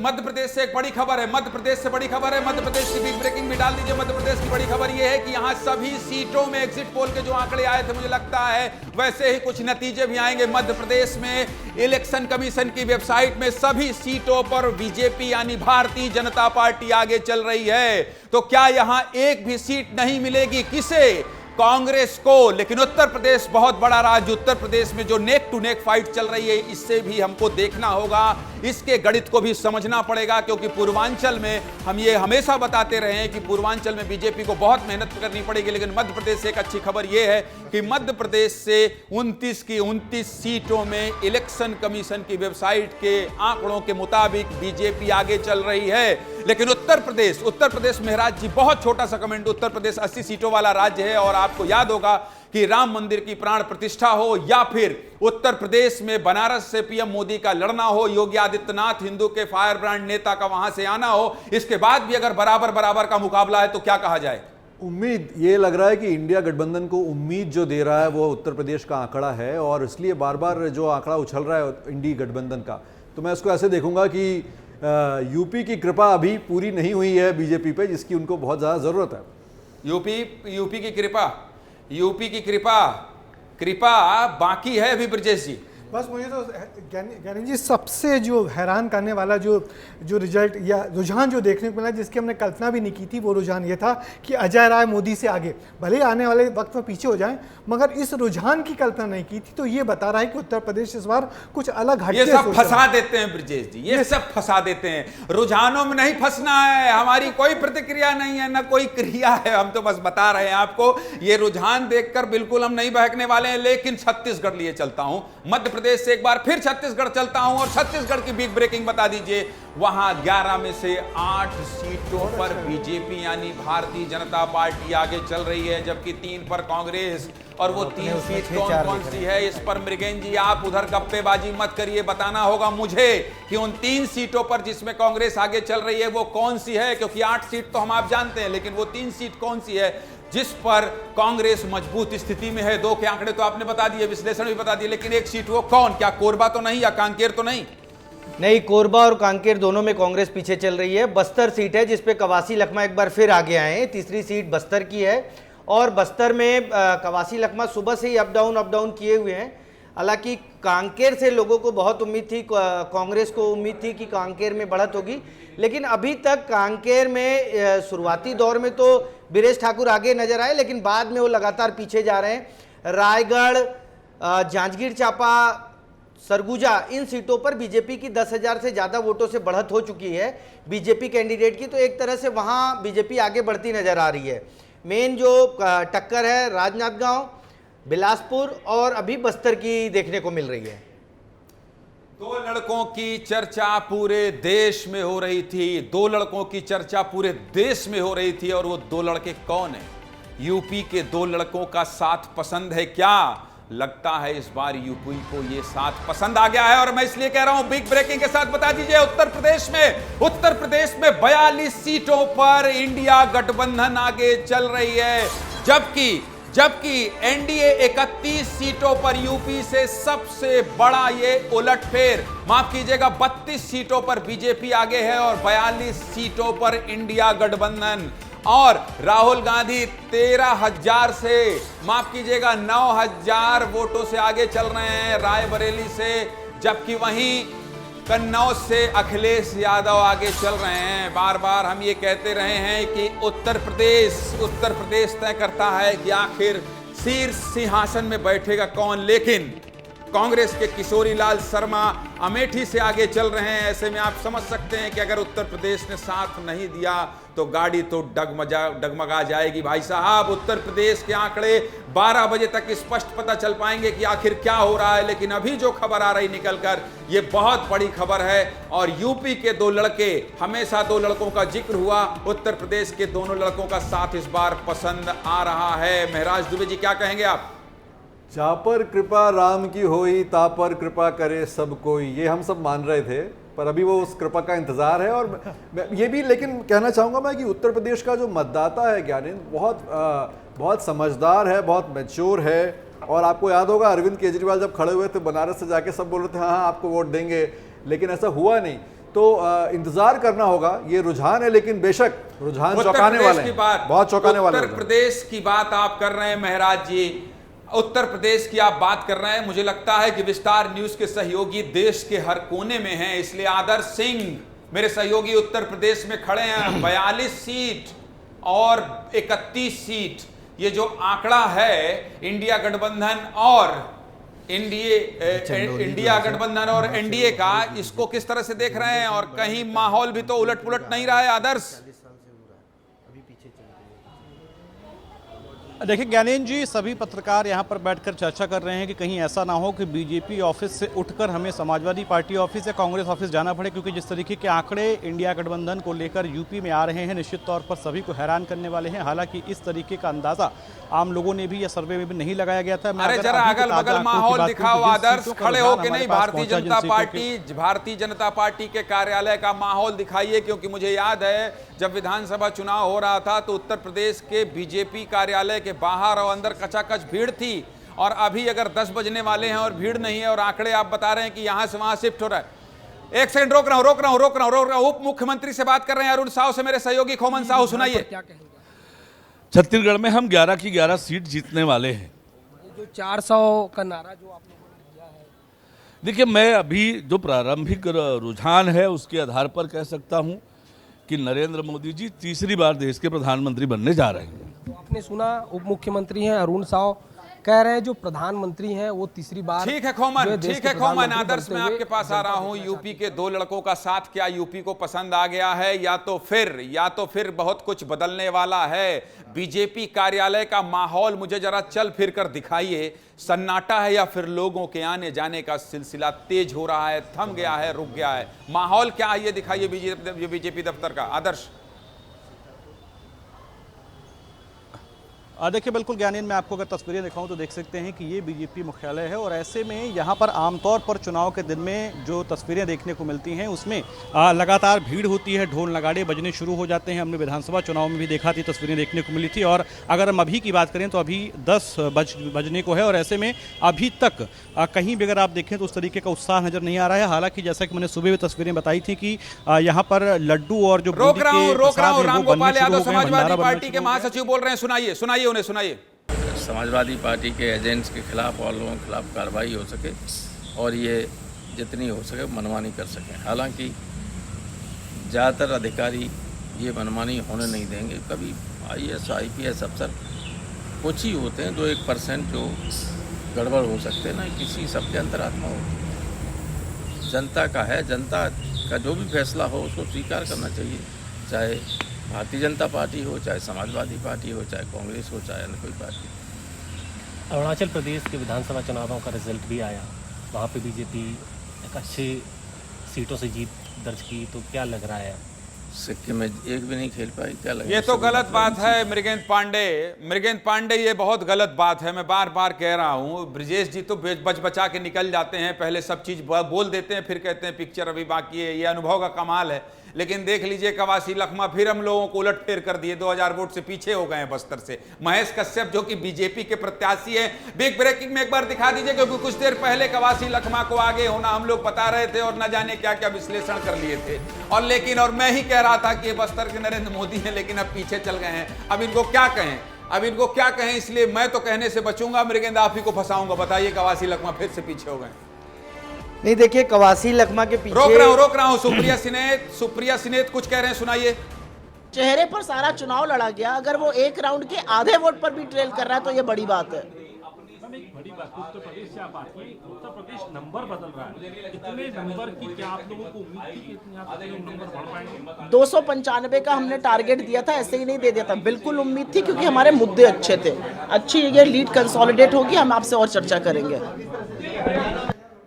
मध्य प्रदेश से एक बड़ी खबर है, मध्य प्रदेश से बड़ी खबर है, मध्य प्रदेश की बिग ब्रेकिंग भी डाल दीजिए। मध्य प्रदेश की बड़ी खबर यह है कि यहां सभी सीटों में एग्जिट पोल के जो आंकड़े आए थे, मुझे लगता है वैसे ही कुछ नतीजे भी आएंगे। मध्य प्रदेश में इलेक्शन कमीशन की वेबसाइट में सभी सीटों पर बीजेपी यानी भारतीय जनता पार्टी आगे चल रही है। तो क्या यहां एक भी सीट नहीं मिलेगी किसे? कांग्रेस को। लेकिन उत्तर प्रदेश बहुत बड़ा राज्य, उत्तर प्रदेश में जो नेक टू नेक फाइट चल रही है, इससे भी हमको देखना होगा, इसके गणित को भी समझना पड़ेगा। क्योंकि पूर्वांचल में हम ये हमेशा बताते रहे हैं कि पूर्वांचल में बीजेपी को बहुत मेहनत करनी पड़ेगी। लेकिन मध्य प्रदेश से एक अच्छी खबर यह है कि मध्य प्रदेश से 29 की 29 सीटों में इलेक्शन कमीशन की वेबसाइट के आंकड़ों के मुताबिक बीजेपी आगे चल रही है। लेकिन उत्तर प्रदेश मेहराज जी, बहुत छोटा सा कमेंट, उत्तर प्रदेश 80 सीटों वाला राज्य है और आपको याद होगा कि राम मंदिर की प्राण प्रतिष्ठा हो या फिर उत्तर प्रदेश में बनारस से पीएम मोदी का लड़ना हो, योगी आदित्यनाथ हिंदू के फायर ब्रांड नेता का वहां से आना हो, इसके बाद भी अगर बराबर का मुकाबला है तो क्या कहा जाए? उम्मीद ये लग रहा है कि इंडिया गठबंधन को उम्मीद जो दे रहा है वो उत्तर प्रदेश का आंकड़ा है और इसलिए बार बार जो आंकड़ा उछल रहा है इंडिया गठबंधन का, तो मैं इसको ऐसे देखूंगा कि यूपी की कृपा अभी पूरी नहीं हुई है बीजेपी पे, जिसकी उनको बहुत ज़्यादा ज़रूरत है। यूपी की कृपा बाकी है अभी ब्रजेश जी। बस मुझे तो ज्ञानी जी सबसे जो हैरान करने वाला जो रिजल्ट या रुझान जो देखने को मिला, जिसकी हमने कल्पना भी नहीं की थी, वो रुझान ये था कि अजय राय मोदी से आगे, भले ही आने वाले वक्त में पीछे हो जाएं, मगर इस रुझान की कल्पना नहीं की थी। तो ये बता रहा है कि उत्तर प्रदेश इस बार कुछ अलग हटके ये सब फंसा देते हैं ब्रजेश जी, ये सब फंसा देते हैं। रुझानों में नहीं फंसना है, हमारी कोई प्रतिक्रिया नहीं है, ना कोई क्रिया है, हम तो बस बता रहे हैं आपको। ये रुझान देखकर बिल्कुल हम नहीं बहकने वाले हैं। लेकिन छत्तीसगढ़ लिए चलता हूं, मध्य प्रदेश से एक बार फिर छत्तीसगढ़ चलता हूं और छत्तीसगढ़ की बिग ब्रेकिंग बता दीजिए। वहां 11 में से 8 सीटों पर बीजेपी यानी भारतीय जनता पार्टी आगे चल रही है, जबकि 3 पर कांग्रेस। और वो 3 सीट कौन सी है, इस पर मृगेन जी आप उधर गप्पेबाजी मत करिए, बताना होगा मुझे कि उन 3 सीटों पर जिसमें कांग्रेस आगे चल रही है वो कौन सी है। क्योंकि 8 सीट तो हम आप जानते हैं, लेकिन वो 3 सीट कौन सी है जिस पर कांग्रेस मजबूत स्थिति में है। 2 के आंकड़े तो आपने बता दिए, विश्लेषण भी बता दिए, लेकिन एक सीट वो कौन? क्या कोरबा तो नहीं या कांकेर तो नहीं? नहीं, कोरबा और कांकेर दोनों में कांग्रेस पीछे चल रही है। बस्तर सीट है जिसपे कवासी लखमा एक बार फिर आगे आए हैं। तीसरी सीट बस्तर की है और बस्तर में कवासी लखमा सुबह से ही अप डाउन किए हुए हैं। हालांकि कांकेर से लोगों को बहुत उम्मीद थी, कांग्रेस को उम्मीद थी कि कांकेर में बढ़त होगी, लेकिन अभी तक कांकेर में शुरुआती दौर में तो बीरेश ठाकुर आगे नजर आए, लेकिन बाद में वो लगातार पीछे जा रहे हैं। रायगढ़, जांजगीर चांपा, सरगुजा, इन सीटों पर बीजेपी की 10,000 से ज़्यादा वोटों से बढ़त हो चुकी है बीजेपी कैंडिडेट की। तो एक तरह से वहाँ बीजेपी आगे बढ़ती नजर आ रही है। मेन जो टक्कर है राजनांदगांव, बिलासपुर और अभी बस्तर की देखने को मिल रही है। 2 लड़कों की चर्चा पूरे देश में हो रही थी, 2 लड़कों की चर्चा पूरे देश में हो रही थी। और वो 2 लड़के कौन है? यूपी के 2 लड़कों का साथ पसंद है क्या? लगता है इस बार यूपी को ये साथ पसंद आ गया है। और मैं इसलिए कह रहा हूं बिग ब्रेकिंग के साथ बता दीजिए, उत्तर प्रदेश में 42 सीटों पर इंडिया गठबंधन आगे चल रही है, जबकि एनडीए 31 सीटों पर यूपी से सबसे बड़ा ये उलटफेर, माफ कीजिएगा 32 सीटों पर बीजेपी आगे है और 42 सीटों पर इंडिया गठबंधन। और राहुल गांधी 13,000 से, माफ कीजिएगा 9,000 वोटों से आगे चल रहे हैं रायबरेली से, जबकि वहीं कन्नौज से अखिलेश यादव आगे चल रहे हैं। बार बार हम ये कहते रहे हैं कि उत्तर प्रदेश तय करता है कि आखिर शीर्ष सिंहासन में बैठेगा कौन। लेकिन कांग्रेस के किशोरी लाल शर्मा अमेठी से आगे चल रहे हैं। ऐसे में आप समझ सकते हैं कि अगर उत्तर प्रदेश ने साथ नहीं दिया तो गाड़ी तो डगमगा जाएगी। भाई साहब, उत्तर प्रदेश के आंकड़े 12 बजे तक स्पष्ट पता चल पाएंगे कि आखिर क्या हो रहा है। लेकिन अभी जो खबर आ रही निकलकर, ये बहुत बड़ी खबर है। और यूपी के 2 लड़के, हमेशा 2 लड़कों का जिक्र हुआ, उत्तर प्रदेश के दोनों लड़कों का साथ इस बार पसंद आ रहा है। महराज दुबे जी, क्या कहेंगे आप? चापर कृपा राम की होई, तापर कृपा करे सब कोई, ये हम सब मान रहे थे, पर अभी वो उस कृपा का इंतजार है। और ये भी लेकिन कहना चाहूँगा मैं कि उत्तर प्रदेश का जो मतदाता है ज्ञानेंद्र, बहुत समझदार है, बहुत मैच्योर है। और आपको याद होगा अरविंद केजरीवाल जब खड़े हुए थे बनारस से जाके, सब बोल रहे थे हाँ आपको वोट देंगे, लेकिन ऐसा हुआ नहीं। तो इंतजार करना होगा। ये रुझान है, लेकिन बेशक रुझान चौंकाने वाले हैं, बहुत चौंकाने वाले। उत्तर प्रदेश की बात आप कर रहे हैं महराज जी, उत्तर प्रदेश की आप बात कर रहे हैं। मुझे लगता है कि विस्तार न्यूज के सहयोगी देश के हर कोने में हैं, इसलिए आदर्श सिंह मेरे सहयोगी उत्तर प्रदेश में खड़े हैं। 42 सीट और 31 सीट, ये जो आंकड़ा है इंडिया गठबंधन और इंडिया गठबंधन और एनडीए का, इसको किस तरह से देख रहे हैं? और कहीं माहौल भी तो उलट पुलट नहीं रहा है आदर्श? देखिए ज्ञानेन जी, सभी पत्रकार यहाँ पर बैठकर चर्चा कर रहे हैं कि कहीं ऐसा ना हो कि बीजेपी ऑफिस से उठकर हमें समाजवादी पार्टी ऑफिस या कांग्रेस ऑफिस जाना पड़े, क्योंकि जिस तरीके के आंकड़े इंडिया गठबंधन को लेकर यूपी में आ रहे हैं निश्चित तौर पर सभी को हैरान करने वाले हैं। हालांकि इस तरीके का अंदाजा आम लोगों ने भी या सर्वे में भी नहीं लगाया गया था। अरे जरा अगल बगल माहौल दिखाओ आदर्श, खड़े हो के नहीं, भारतीय जनता पार्टी के कार्यालय का माहौल दिखाइए, क्योंकि मुझे याद है जब विधानसभा चुनाव हो रहा था तो उत्तर प्रदेश के बीजेपी कार्यालय के बाहर और अंदर कचाकच भीड़ थी, और अभी अगर 10 बजने वाले हैं और भीड़ नहीं है और आंकड़े आप बता रहे हैं कि यहां से वहां शिफ्ट हो रहा है। एक सेकंड, रोक रहा हूं। उप मुख्यमंत्री से बात कर रहे हैं अरुण साहू से, मेरे सहयोगी खोमन साहू, सुनाइए। छत्तीसगढ़ में हम 11 की 11 सीट जीतने वाले हैं। जो 400 का नारा जो आप लोगों ने दिया है, देखिए मैं अभी जो प्रारंभिक रुझान है उसके आधार पर कह सकता हूं कि नरेंद्र मोदी जी तीसरी बार देश के प्रधानमंत्री बनने जा रहे हैं। तो आपने सुना उप मुख्यमंत्री हैं अरुण साव कह रहे हैं जो प्रधानमंत्री हैं वो तीसरी बार। ठीक है खोमन, आदर्श मैं आपके पास आ रहा हूं। यूपी के 2 लड़कों का साथ क्या यूपी को पसंद आ गया है, या तो फिर बहुत कुछ बदलने वाला है? बीजेपी कार्यालय का माहौल मुझे जरा चल फिर कर दिखाइए। सन्नाटा है या फिर लोगों के आने जाने का सिलसिला तेज हो रहा है, थम गया है, रुक गया है? माहौल क्या है ये दिखाइए बीजेपी दफ्तर का, आदर्श। देखिए बिल्कुल ज्ञानेन, मैं आपको अगर तस्वीरें दिखाऊं तो देख सकते हैं कि ये बीजेपी मुख्यालय है, और ऐसे में यहाँ पर आमतौर पर चुनाव के दिन में जो तस्वीरें देखने को मिलती हैं उसमें लगातार भीड़ होती है, ढोल नगाड़े बजने शुरू हो जाते हैं। हमने विधानसभा चुनाव में भी देखा थी, तस्वीरें देखने को मिली थी। और अगर हम अभी की बात करें तो अभी 10 बजने को है, और ऐसे में अभी तक कहीं भी अगर आप देखें तो उस तरीके का उत्साह नजर नहीं आ रहा है। हालांकि जैसा कि मैंने सुबह भी तस्वीरें बताई थी कि यहाँ पर लड्डू और जो रोक रहा हूं, रामगोपाल यादव समाजवादी पार्टी के महासचिव बोल रहे हैं, सुनाइए उन्हें, सुनाइए। समाजवादी पार्टी के एजेंट्स के खिलाफ और लोगों के खिलाफ कार्रवाई हो सके और ये जितनी हो सके मनमानी कर सकें। हालांकि ज़्यादातर अधिकारी ये मनमानी होने नहीं देंगे। कभी IAS IPS अफसर कुछ ही होते हैं, 2-1% जो गड़बड़ हो सकते हैं ना, किसी सबके अंतरात्मा हो। जनता का है, जनता का जो भी फैसला हो उसको स्वीकार करना चाहिए, चाहे भारतीय जनता पार्टी हो, चाहे समाजवादी पार्टी हो, चाहे कांग्रेस हो, चाहे अन्य कोई पार्टी। अरुणाचल प्रदेश के विधानसभा चुनावों का रिजल्ट भी आया, वहाँ पे बीजेपी एक अच्छी सीटों से जीत दर्ज की, तो क्या लग रहा है? सिक्किम में एक भी नहीं खेल पाई, क्या लगा? ये तो गलत बात है मृगेंद्र पांडे, ये बहुत गलत बात है। मैं बार बार कह रहा हूँ, ब्रिजेश जी तो बचा के निकल जाते हैं, पहले सब चीज बोल देते हैं, फिर कहते हैं पिक्चर अभी बाकी है। ये अनुभव का कमाल है। लेकिन देख लीजिए कवासी लखमा फिर हम लोगों को उलट फेर कर दिए, 2000 वोट से पीछे हो गए हैं बस्तर से। महेश कश्यप जो कि बीजेपी के प्रत्याशी हैं, बिग ब्रेकिंग में एक बार दिखा दीजिए, क्योंकि कुछ देर पहले कवासी लखमा को आगे होना हम लोग बता रहे थे और न जाने क्या क्या विश्लेषण कर लिए थे। और मैं ही कह रहा था कि बस्तर के नरेंद्र मोदी हैं, लेकिन अब पीछे चल गए हैं। अब इनको क्या कहें, इसलिए मैं तो कहने से बचूंगा। मृगेंद्र आप ही को फंसाऊंगा, बताइए कवासी लखमा फिर से पीछे हो गए। नहीं देखिए, कवासी लखमा के पीछे रोक रहा हूं। सुप्रिया सिनेत कुछ कह रहे हैं, सुनाइए। चेहरे पर सारा चुनाव लड़ा गया, अगर वो एक राउंड के आधे वोट पर भी ट्रेल कर रहा है तो ये बड़ी बात है। बड़ी बात उत्तर प्रदेश से आप आती है, उत्तर प्रदेश नंबर बदल रहा है, इतने नंबर की क्या आप लोगों को उम्मीद थी कि इतने नंबर बढ़ पाएंगे? 295 का हमने टारगेट दिया था, ऐसे ही नहीं दे दिया था, बिल्कुल उम्मीद थी, क्योंकि हमारे मुद्दे अच्छे थे। अच्छी ये लीड कंसोलिडेट होगी, हम आपसे और चर्चा करेंगे।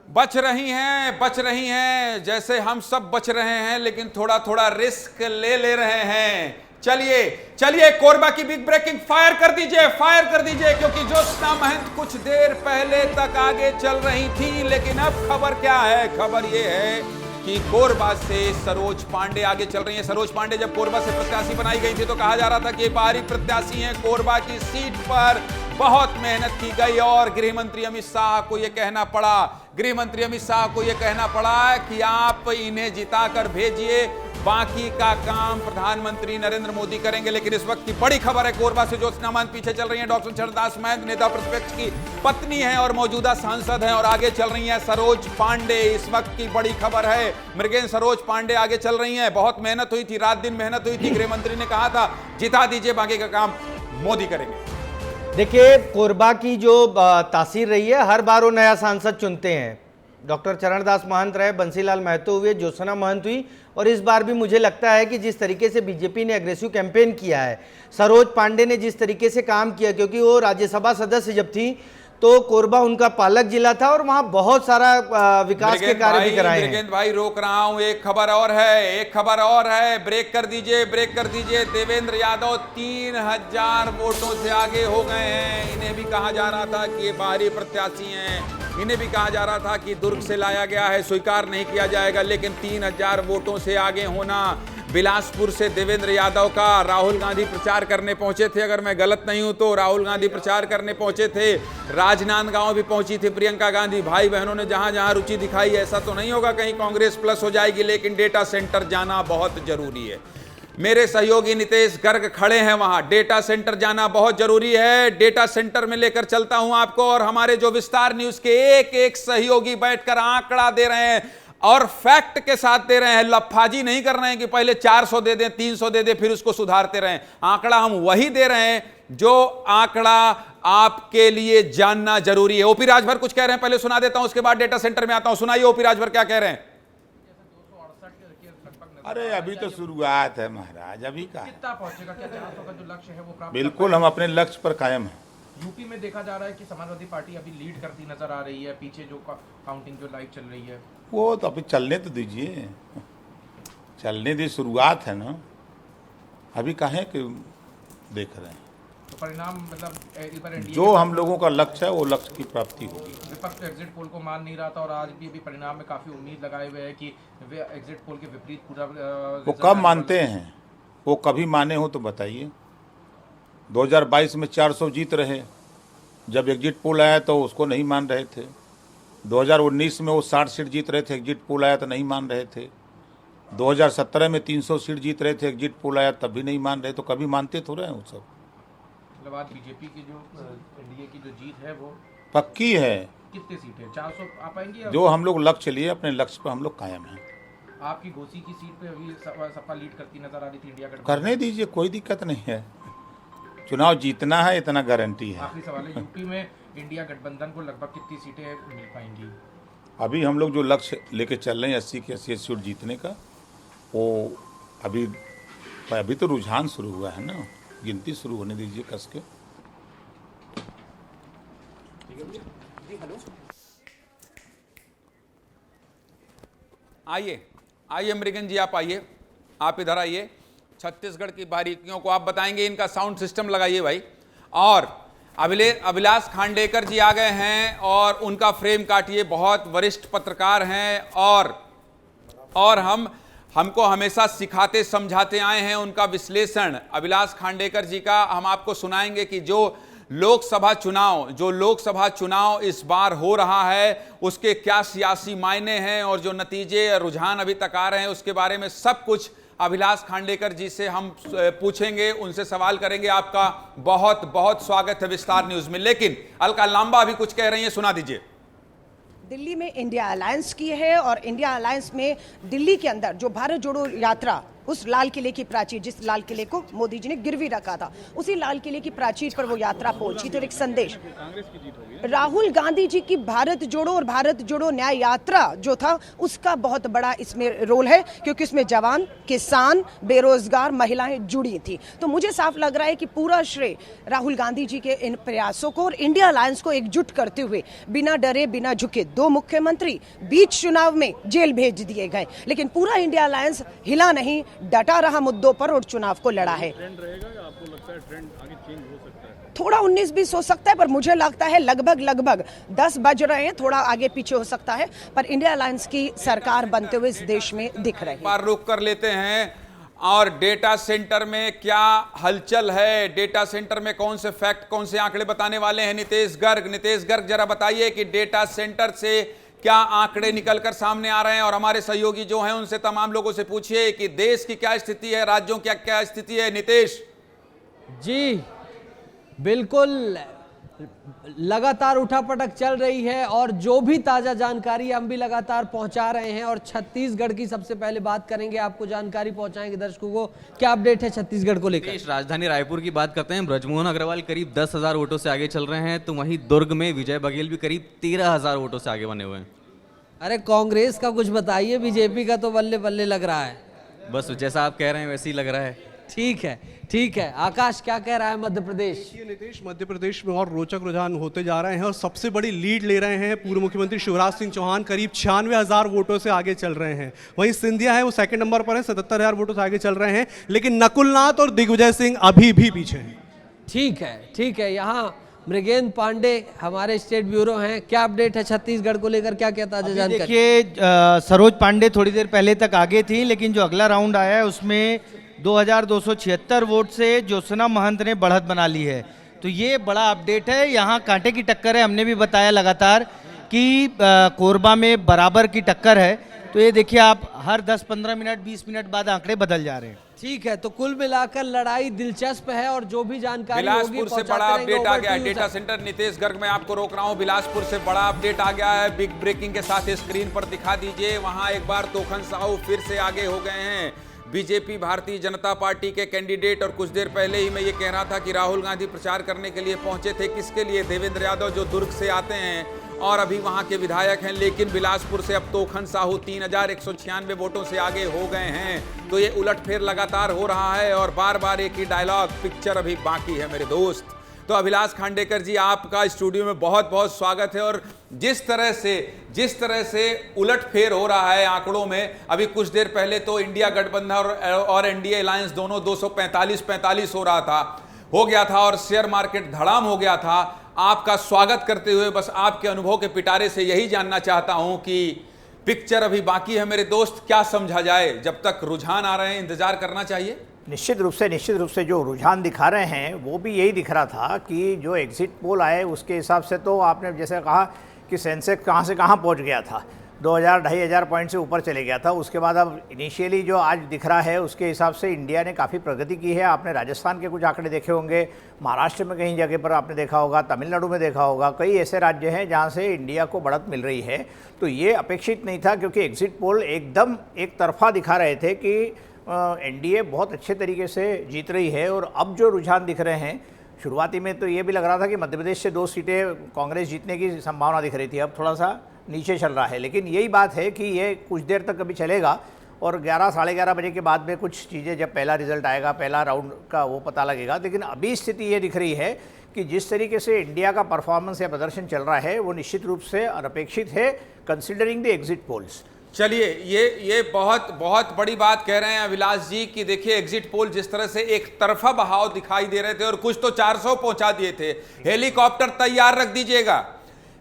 बच रही हैं जैसे हम सब बच रहे हैं, लेकिन थोड़ा थोड़ा रिस्क ले रहे हैं। चलिए कोरबा की बिग ब्रेकिंग फायर कर दीजिए, क्योंकि ज्योत्सना महंत कुछ देर पहले तक आगे चल रही थी, लेकिन अब खबर क्या है? खबर यह है कि कोरबा से सरोज पांडे आगे चल रही हैं। सरोज पांडे जब कोरबा से प्रत्याशी बनाई गई थी तो कहा जा रहा था कि ये बाहरी प्रत्याशी हैं, कोरबा की सीट पर बहुत मेहनत की गई और गृह मंत्री अमित शाह को यह कहना पड़ा, गृह मंत्री अमित शाह को यह कहना पड़ा कि आप इन्हें जिताकर भेजिए, बाकी का काम प्रधानमंत्री नरेंद्र मोदी करेंगे। लेकिन इस वक्त की बड़ी खबर है कोरबा से ज्योत्सना महंत पीछे चल रही हैं। डॉक्टर चरणदास महंत नेता प्रतिपक्ष की पत्नी है और मौजूदा सांसद हैं और आगे चल रही हैं सरोज पांडे। इस वक्त की बड़ी खबर है मृगेन सरोज पांडे आगे चल रही हैं। बहुत मेहनत हुई थी, रात दिन मेहनत हुई थी। गृह मंत्री ने कहा था जिता दीजिए, बाकी का काम मोदी करेंगे। देखिए, कोरबा की जो तासीर रही है, हर बार वो नया सांसद चुनते हैं। डॉक्टर चरणदास महंत रहे, बंसीलाल महतो हुए, ज्योत्सना महंत हुई, और इस बार भी मुझे लगता है कि जिस तरीके से बीजेपी ने एग्रेसिव कैंपेन किया है, सरोज पांडे ने जिस तरीके से काम किया, क्योंकि वो राज्यसभा सदस्य जब थी तो कोरबा उनका पालक जिला था और वहां बहुत सारा विकास के कार्य भी कराए हैं। भाई रोक रहा हूं, एक खबर और है, एक खबर और है, ब्रेक कर दीजिए, ब्रेक कर दीजिए। देवेंद्र यादव 3000 वोटों से आगे हो गए हैं। इन्हें भी कहा जा रहा था कि ये बाहरी प्रत्याशी हैं, इन्हें भी कहा जा रहा था कि दुर्ग से लाया गया है, स्वीकार नहीं किया जाएगा, लेकिन 3000 वोटों से आगे होना। बिलासपुर से देवेंद्र यादव का राहुल गांधी प्रचार करने पहुंचे थे, अगर मैं गलत नहीं हूं तो राहुल गांधी प्रचार करने पहुंचे थे। राजनांदगांव भी पहुंची थी प्रियंका गांधी। भाई बहनों ने जहां जहां रुचि दिखाई, ऐसा तो नहीं होगा कहीं कांग्रेस प्लस हो जाएगी, लेकिन डेटा सेंटर जाना बहुत जरूरी है। मेरे सहयोगी नितेश गर्ग खड़े हैं वहां। डेटा सेंटर जाना बहुत जरूरी है, डेटा सेंटर में लेकर चलता हूं आपको, और हमारे जो विस्तार न्यूज के एक एक सहयोगी बैठकर आंकड़ा दे रहे हैं और फैक्ट के साथ दे रहे हैं। लफाजी नहीं कर रहे हैं कि पहले 400 दे दें, 300 दे दें, फिर उसको सुधारते रहें। आंकड़ा हम वही दे रहे हैं जो आंकड़ा आपके लिए जानना जरूरी है। ओपी राजभर कुछ कह रहे हैं, पहले सुना देता हूं, उसके बाद डेटा सेंटर में आता हूं। सुनाइए ओपी राजभर क्या कह रहे हैं। अरे अभी तो शुरुआत है महाराज, अभी का कितना पहुंचेगा, क्या 400 का जो लक्ष्य है वो प्राप्त? बिल्कुल हम अपने लक्ष्य पर कायम हैं। यूपी में देखा जा रहा है कि समाजवादी पार्टी अभी लीड करती नजर आ रही है, पीछे जो काउंटिंग जो लाइव चल रही है वो तो अभी चलने तो दीजिए, चलने दी, शुरुआत है ना, अभी काहे कि देख रहे हैं। तो परिणाम मतलब जो हम लोगों का लक्ष्य है वो लक्ष्य की प्राप्ति होगी। विपक्ष एग्जिट पोल को मान नहीं रहा था और आज भी अभी परिणाम में काफी उम्मीद लगाए हुए है कि वे एग्जिट पोल के विपरीत पूरा वो कब मानते हैं, वो कभी माने हो तो बताइए। 2022 में 400 जीत रहे, जब एग्जिट पोल आया तो उसको नहीं मान रहे थे। 2019 में वो 60 सीट जीत रहे थे, एग्जिट पोल आया तो नहीं मान रहे थे। 2017 में 300 सीट जीत रहे थे, एग्जिट पोल आया तब भी नहीं मान रहे, तो कभी मानते थोड़े हैं वो सब। मतलब आज बीजेपी की जो एनडीए की जो जीत है वो पक्की है। कितनी सीटें, 400 आ पाएंगी? जो हम लोग लक्ष्य लिए, अपने लक्ष्य पर हम लोग कायम हैं। आपकी घोसी की सीट पे अभी सपा लीड करती नजर आ रही थी इंडिया गठबंधन। करने दीजिए, कोई दिक्कत नहीं है, चुनाव जीतना है इतना गारंटी है। आखिरी सवाल है, यूपी में इंडिया गठबंधन को लगभग कितनी सीटें मिल पाएंगी? अभी हम लोग जो लक्ष्य लेके चल रहे हैं 80 की 80 सीट जीतने का, वो अभी तो रुझान शुरू हुआ है ना, गिनती शुरू होने दीजिए कस के। आइए आइए मृगन जी, आप आइए, आप इधर आइए। छत्तीसगढ़ की बारीकियों को आप बताएंगे, इनका साउंड सिस्टम लगाइए भाई। और अभिलाष खांडेकर जी आ गए हैं और उनका फ्रेम काटिए, बहुत वरिष्ठ पत्रकार हैं और हमको हमेशा सिखाते समझाते आए हैं। उनका विश्लेषण अभिलाष खांडेकर जी का हम आपको सुनाएंगे कि जो लोकसभा चुनाव इस बार हो रहा है उसके क्या सियासी मायने हैं और जो नतीजे रुझान अभी तक आ रहे हैं उसके बारे में सब कुछ अभिलाष खांडेकर जी से हम पूछेंगे, उनसे सवाल करेंगे। आपका बहुत बहुत स्वागत है विस्तार न्यूज में। लेकिन अलका लांबा अभी कुछ कह रही है, सुना दीजिए। दिल्ली में इंडिया अलायंस की है और इंडिया अलायंस में दिल्ली के अंदर जो भारत जोड़ो यात्रा, उस लाल किले की प्राचीर, जिस लाल किले को मोदी जी ने गिरवी रखा था, उसी लाल किले की प्राचीर पर वो यात्रा पहुंची। तो एक संदेश राहुल गांधी जी की भारत जोड़ो और भारत जोड़ो न्याय यात्रा जो था उसका बहुत बड़ा इसमें रोल है, क्योंकि उसमें जवान, किसान, बेरोजगार, महिलाएं जुड़ी थी। तो मुझे साफ लग रहा है कि पूरा श्रेय राहुल गांधी जी के इन प्रयासों को और इंडिया अलायंस को एकजुट करते हुए बिना डरे बिना झुके 2 मुख्यमंत्री बीच चुनाव में जेल भेज दिए गए, लेकिन पूरा इंडिया अलायंस हिला नहीं, डटा रहा मुद्दों पर और चुनाव को लड़ा है। ट्रेंड रहेगा या आपको लगता है ट्रेंड आगे चेंज हो सकता है? थोड़ा 19-20 हो सकता है, पर मुझे लगता है लगभग 10 बज रहे हैं, थोड़ा आगे पीछे हो सकता है, पर इंडिया अलायंस की सरकार बनते हुए इस देश में दिख रही है। बार रुक कर लेते हैं और डेटा सेंटर में क्या हलचल है, डेटा सेंटर में कौन से फैक्ट, कौन से आंकड़े बताने वाले हैं नीतीश गर्ग जरा बताइए कि डेटा सेंटर से क्या आंकड़े निकलकर सामने आ रहे हैं। और हमारे सहयोगी जो हैं उनसे तमाम लोगों से पूछिए कि देश की क्या स्थिति है, राज्यों की क्या स्थिति है। नीतीश जी बिल्कुल, लगातार उठापटक चल रही है और जो भी ताजा जानकारी हम भी लगातार पहुंचा रहे हैं। और छत्तीसगढ़ की सबसे पहले बात करेंगे, आपको जानकारी पहुंचाएंगे दर्शकों को। क्या अपडेट है छत्तीसगढ़ को लेकर? राजधानी रायपुर की बात करते हैं। ब्रजमोहन अग्रवाल करीब 10,000 वोटों से आगे चल रहे हैं, तो वहीं दुर्ग में विजय बघेल भी करीब 13,000 वोटों से आगे बने हुए हैं। अरे कांग्रेस का कुछ बताइए, बीजेपी का तो बल्ले बल्ले लग रहा है। बस जैसा आप कह रहे हैं वैसे ही लग रहा है। ठीक है। आकाश क्या कह रहा है मध्य प्रदेश? नीतीश, मध्य प्रदेश में और रोचक रुझान होते जा रहे हैं और सबसे बड़ी लीड ले रहे हैं पूर्व मुख्यमंत्री शिवराज सिंह चौहान, करीब 96,000 वोटों से आगे चल रहे हैं। वहीं सिंधिया है वो सेकंड नंबर पर है, 77,000 वोटों से आगे चल रहे हैं। लेकिन नकुलनाथ और दिग्विजय सिंह अभी भी पीछे हैं। ठीक है। यहाँ मृगेंद्र पांडे हमारे स्टेट ब्यूरो हैं, क्या अपडेट है छत्तीसगढ़ को लेकर, क्या कहता है जानकारी? देखिए सरोज पांडे थोड़ी देर पहले तक आगे थी, लेकिन जो अगला राउंड आया है उसमें 2276 वोट से ज्योत्सना महंत ने बढ़त बना ली है। तो ये बड़ा अपडेट है। यहाँ कांटे की टक्कर है, हमने भी बताया लगातार कि कोरबा में बराबर की टक्कर है। तो ये देखिए आप, हर 10-15 मिनट 20 मिनट बाद आंकड़े बदल जा रहे हैं। ठीक है, तो कुल मिलाकर लड़ाई दिलचस्प है और जो भी जानकारी होगी बिलासपुर से बड़ा अपडेट आ गया है। डेटा सेंटर नीतीश गर्ग, मैं आपको रोक रहा हूं। बिलासपुर से बड़ा अपडेट आ गया है, बिग ब्रेकिंग के साथ स्क्रीन पर दिखा दीजिए। वहां एक बार तोखन साहू फिर से आगे हो गए हैं। बीजेपी भारतीय जनता पार्टी के कैंडिडेट, और कुछ देर पहले ही मैं ये कह रहा था कि राहुल गांधी प्रचार करने के लिए पहुंचे थे। किसके लिए? देवेंद्र यादव जो दुर्ग से आते हैं और अभी वहां के विधायक हैं। लेकिन बिलासपुर से अब तोखन साहू 3,196 वोटों से आगे हो गए हैं। तो ये उलटफेर लगातार हो रहा है और बार बार एक ही डायलॉग, पिक्चर अभी बाकी है मेरे दोस्त। तो अभिलाष खांडेकर जी, आपका स्टूडियो में बहुत बहुत स्वागत है। और जिस तरह से उलटफेर हो रहा है आंकड़ों में, अभी कुछ देर पहले तो इंडिया गठबंधन और एनडीए अलायंस दोनों 245 हो गया था और शेयर मार्केट धड़ाम हो गया था। आपका स्वागत करते हुए बस आपके अनुभव के पिटारे से यही जानना चाहता हूं कि पिक्चर अभी बाकी है मेरे दोस्त, क्या समझा जाए? जब तक रुझान आ रहे हैं इंतजार करना चाहिए। निश्चित रूप से जो रुझान दिखा रहे हैं वो भी यही दिख रहा था कि जो एग्जिट पोल आए उसके हिसाब से तो आपने जैसे कहा कि सेंसेक्स कहाँ से कहाँ पहुँच गया था, 2,000-2,500 पॉइंट से ऊपर चले गया था। उसके बाद अब इनिशियली जो आज दिख रहा है उसके हिसाब से इंडिया ने काफ़ी प्रगति की है। आपने राजस्थान के कुछ आंकड़े देखे होंगे, महाराष्ट्र में कहीं जगह पर आपने देखा होगा, तमिलनाडु में देखा होगा, कई ऐसे राज्य हैं जहाँ से इंडिया को बढ़त मिल रही है। तो ये अपेक्षित नहीं था क्योंकि एग्जिट पोल एकदम एक तरफा दिखा रहे थे कि एनडीए बहुत अच्छे तरीके से जीत रही है। और अब जो रुझान दिख रहे हैं, शुरुआती में तो ये भी लग रहा था कि मध्य प्रदेश से 2 सीटें कांग्रेस जीतने की संभावना दिख रही थी, अब थोड़ा सा नीचे चल रहा है। लेकिन यही बात है कि ये कुछ देर तक अभी चलेगा और 11-11:30 बजे के बाद में कुछ चीज़ें, जब पहला रिजल्ट आएगा, पहला राउंड का वो पता लगेगा। लेकिन अभी स्थिति ये दिख रही है कि जिस तरीके से इंडिया का परफॉर्मेंस या प्रदर्शन चल रहा है वो निश्चित रूप से अनपेक्षित है कंसिडरिंग द एग्जिट पोल्स। चलिए, ये बहुत बड़ी बात कह रहे हैं अभिलाष जी कि देखिए एग्जिट पोल जिस तरह से एक तरफा बहाव दिखाई दे रहे थे और कुछ तो 400 पहुंचा दिए थे। हेलीकॉप्टर तैयार रख दीजिएगा,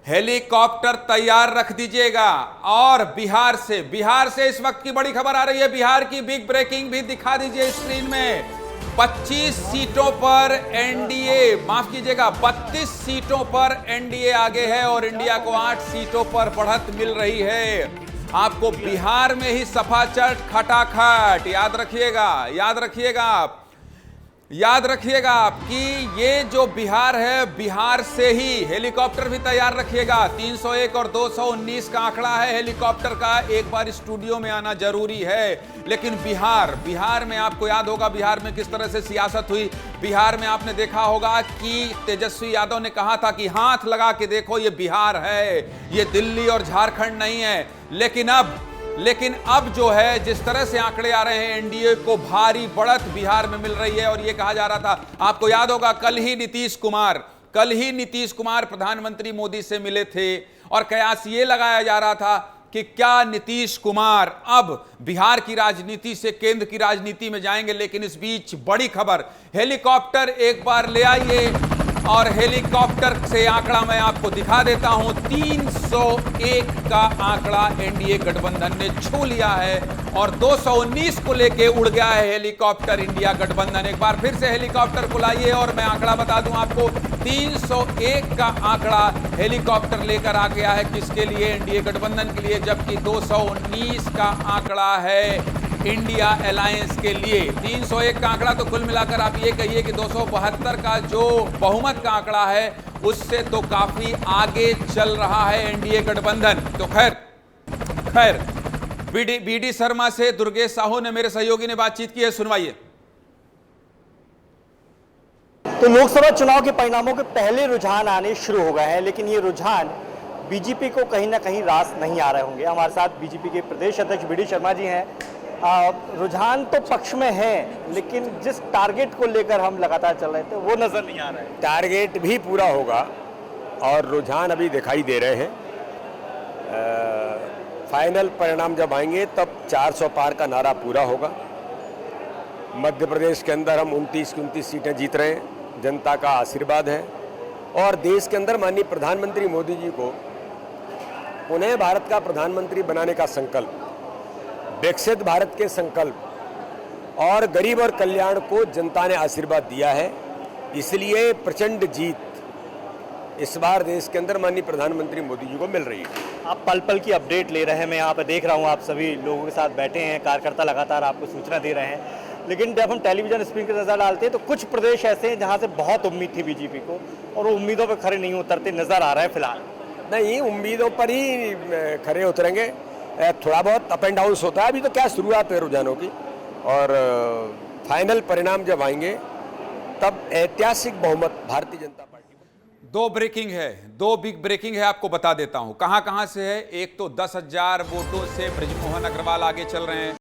हेलीकॉप्टर तैयार रख दीजिएगा। और बिहार से इस वक्त की बड़ी खबर आ रही है, बिहार की बिग ब्रेकिंग भी दिखा दीजिए स्क्रीन में। 25 सीटों पर एनडीए, माफ कीजिएगा 32 सीटों पर एनडीए आगे है और इंडिया को 8 सीटों पर बढ़त मिल रही है। आपको बिहार में ही सफाचट खटाखट, याद रखिएगा आप कि ये जो बिहार है, बिहार से ही हेलीकॉप्टर भी तैयार रखिएगा। 301 और 219 का आंकड़ा है हेलीकॉप्टर का, एक बार स्टूडियो में आना जरूरी है। लेकिन बिहार में आपको याद होगा बिहार में किस तरह से सियासत हुई। बिहार में आपने देखा होगा कि तेजस्वी यादव ने कहा था कि हाथ लगा के देखो ये बिहार है, ये दिल्ली और झारखंड नहीं है। लेकिन अब जो है, जिस तरह से आंकड़े आ रहे हैं, एनडीए को भारी बढ़त बिहार में मिल रही है। और ये कहा जा रहा था, आपको याद होगा कल ही नीतीश कुमार प्रधानमंत्री मोदी से मिले थे और कयास ये लगाया जा रहा था कि क्या नीतीश कुमार अब बिहार की राजनीति से केंद्र की राजनीति में जाएंगे। लेकिन इस बीच बड़ी खबर, हेलीकॉप्टर एक बार ले आइए और हेलीकॉप्टर से आंकड़ा मैं आपको दिखा देता हूं। 301 का आंकड़ा एनडीए गठबंधन ने छू लिया है और 219 को लेके उड़ गया है हेलीकॉप्टर इंडिया गठबंधन। एक बार फिर से हेलीकॉप्टर को लाइए और मैं आंकड़ा बता दूं आपको। 301 का आंकड़ा हेलीकॉप्टर लेकर आ गया है किसके लिए? एनडीए गठबंधन के लिए, जबकि 219 का आंकड़ा है इंडिया अलायंस के लिए। 301 का आंकड़ा तो कुल मिलाकर आप ये कहिए कि 272 का जो बहुमत का आंकड़ा है उससे तो काफी आगे चल रहा है एनडीए गठबंधन। तो खैर बीडी शर्मा से दुर्गेश साहू ने, मेरे सहयोगी ने बातचीत की है, सुनवाइए। तो लोकसभा चुनाव के परिणामों के पहले रुझान आने शुरू हो गए हैं, लेकिन ये रुझान बीजेपी को कहीं ना कहीं रास नहीं आ रहे होंगे। हमारे साथ बीजेपी के प्रदेश अध्यक्ष बीडी शर्मा जी हैं। रुझान तो पक्ष में है, लेकिन जिस टारगेट को लेकर हम लगातार चल रहे थे वो नजर नहीं आ रहा है। टारगेट भी पूरा होगा और रुझान अभी दिखाई दे रहे हैं। फाइनल परिणाम जब आएंगे तब 400 पार का नारा पूरा होगा। मध्य प्रदेश के अंदर हम 29 की 29 सीटें जीत रहे हैं, जनता का आशीर्वाद है। और देश के अंदर माननीय प्रधानमंत्री मोदी जी को पुनः भारत का प्रधानमंत्री बनाने का संकल्प, विकसित भारत के संकल्प और गरीब और कल्याण को जनता ने आशीर्वाद दिया है, इसलिए प्रचंड जीत इस बार देश के अंदर माननीय प्रधानमंत्री मोदी जी को मिल रही है। आप पल पल की अपडेट ले रहे हैं, मैं यहाँ पर देख रहा हूँ आप सभी लोगों के साथ बैठे हैं, कार्यकर्ता लगातार आपको सूचना दे रहे हैं। लेकिन जब हम टेलीविजन स्क्रीन की नज़र डालते हैं तो कुछ प्रदेश ऐसे हैं जहाँ से बहुत उम्मीद थी बीजेपी को और वो उम्मीदों पर खड़े नहीं उतरते नजर आ रहा है फिलहाल। नहीं, उम्मीदों पर ही खड़े उतरेंगे। थोड़ा बहुत अप एंड डाउन्स होता है, अभी तो क्या शुरुआत है रुझानों की। और फाइनल परिणाम जब आएंगे तब ऐतिहासिक बहुमत भारतीय जनता पार्टी। दो बिग ब्रेकिंग है, आपको बता देता हूं कहां से है। एक तो 10,000 वोटों से ब्रजमोहन अग्रवाल आगे चल रहे हैं